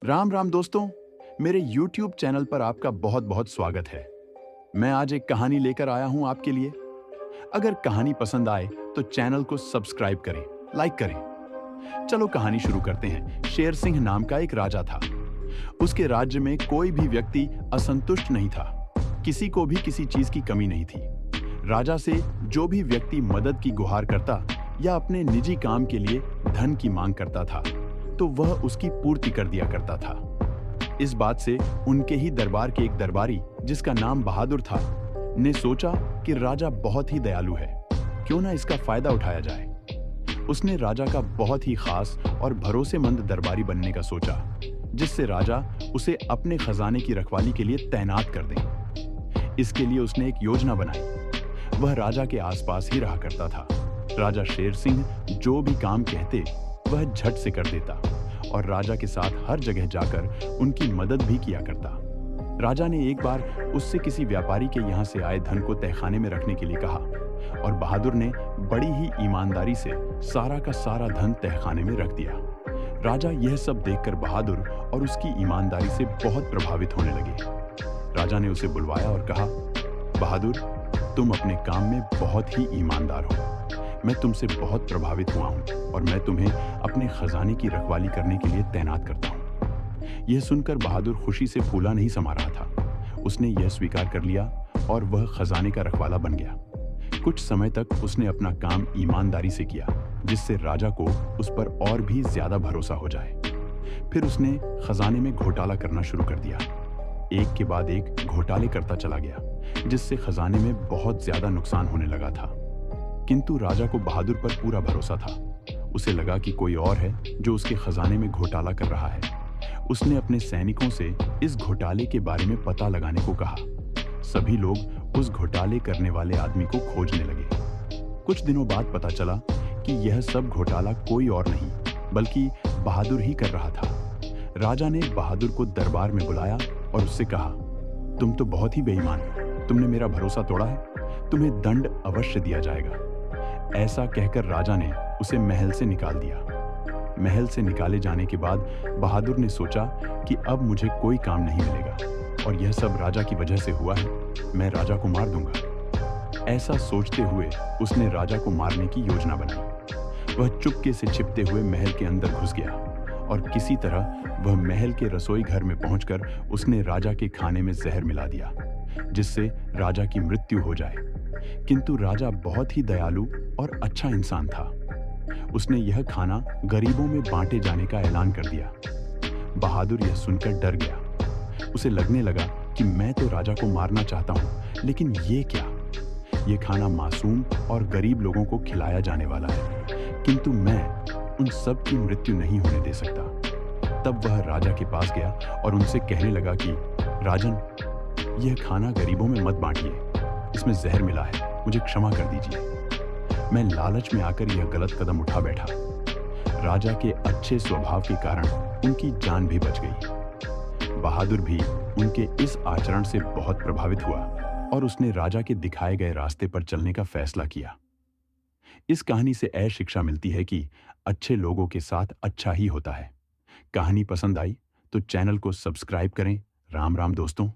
राम राम दोस्तों, मेरे YouTube channel पर आपका बहुत बहुत स्वागत है। मैं आज एक कहानी लेकर आया हूं आपके लिए। अगर कहानी पसंद आए तो चैनल को सब्सक्राइब करें, लाइक करें। चलो कहानी शुरू करते हैं। शेर सिंह नाम का एक राजा था। उसके राज्य में कोई भी व्यक्ति असंतुष्ट नहीं था। किसी को भी किसी चीज की कमी नहीं थी। राजा से जो भी व्यक्ति मदद की गुहार करता या अपने निजी काम के लिए धन की मांग करता था, तो वह उसकी पूर्ति कर दिया करता था। इस बात से उनके ही दरबार के एक दरबारी, जिसका नाम बहादुर था, ने सोचा कि राजा बहुत ही दयालु है, क्यों ना इसका फायदा उठाया जाए। उसने राजा का बहुत ही खास और भरोसेमंद दरबारी बनने का सोचा, जिससे राजा उसे अपने खजाने की रखवाली के लिए तैनात कर दे। इसके लिए उसने एक योजना बनाई। वह राजा के आसपास ही रहा करता था। राजा शेर सिंह जो भी काम कहते वह झट से कर देता और राजा के साथ हर जगह जाकर उनकी मदद भी किया करता। राजा ने एक बार उससे किसी व्यापारी के यहाँ से आए धन को तहखाने में रखने के लिए कहा और बहादुर ने बड़ी ही ईमानदारी से सारा का सारा धन तहखाने में रख दिया। राजा यह सब देखकर बहादुर और उसकी ईमानदारी से बहुत प्रभावित होने लगे। राजा ने उसे बुलवाया और कहा, बहादुर, तुम अपने काम में बहुत ही ईमानदार हो। मैं तुमसे बहुत प्रभावित हुआ हूं और मैं तुम्हें अपने खजाने की रखवाली करने के लिए तैनात करता हूं। यह सुनकर बहादुर खुशी से फूला नहीं समा रहा था। उसने यह स्वीकार कर लिया और वह खजाने का रखवाला बन गया। कुछ समय तक उसने अपना काम ईमानदारी से किया, जिससे राजा को उस पर और भी ज्यादा भरोसा हो जाए। फिर उसने खजाने में घोटाला करना शुरू कर दिया। एक के बाद एक घोटाले करता चला गया, जिससे खजाने में बहुत ज्यादा नुकसान होने लगा था। किंतु राजा को बहादुर पर पूरा भरोसा था। उसे लगा कि कोई और है जो उसके खजाने में घोटाला कर रहा है। उसने अपने सैनिकों से इस घोटाले के बारे में पता लगाने को कहा। सभी लोग उस घोटाले करने वाले आदमी को खोजने लगे। कुछ दिनों बाद पता चला कि यह सब घोटाला कोई और नहीं बल्कि बहादुर ही कर रहा था। राजा ने बहादुर को दरबार में बुलाया और उससे कहा, तुम तो बहुत ही बेईमान हो। तुमने मेरा भरोसा तोड़ा है। तुम्हें दंड अवश्य दिया जाएगा। ऐसा कहकर राजा ने उसे महल से निकाल दिया। महल से निकाले जाने के बाद बहादुर ने सोचा कि अब मुझे कोई काम नहीं मिलेगा और यह सब राजा की वजह से हुआ है। मैं राजा को मार दूंगा। ऐसा सोचते हुए उसने राजा को मारने की योजना बनाई। वह चुपके से छिपते हुए महल के अंदर घुस गया और किसी तरह वह महल के रसोई घर में पहुंचकर उसने राजा के खाने में जहर मिला दिया, जिससे राजा की मृत्यु हो जाए। किंतु राजा बहुत ही दयालु और अच्छा इंसान था। उसने यह खाना गरीबों में बांटे जाने का ऐलान कर दिया। बहादुर यह सुनकर डर गया। उसे लगने लगा कि मैं तो राजा को मारना चाहता हूं, लेकिन ये क्या? ये खाना मासूम और गरीब लोगों को खिलाया जाने वाला है, किंतु मैं उन सब की मृत्यु नहीं होने दे सकता। तब वह राजा के पास गया और उनसे कहने लगा कि राजन, यह खाना गरीबों में मत बांटिए। इसमें जहर मिला है, मुझे क्षमा कर दीजिए। मैं लालच में आकर यह गलत कदम उठा बैठा। राजा के अच्छे स्वभाव के कारण उनकी जान भी बच गई। बहादुर भी उनके इस आचरण से बहुत प्रभावित हुआ और उसने राजा के दिखाए गए रास्ते पर चलने का फैसला किया। इस कहानी से यह शिक्षा मिलती है कि अच्छे लोगों के साथ अच्छा ही होता है। कहानी पसंद आई तो चैनल को सब्सक्राइब करें। राम राम दोस्तों।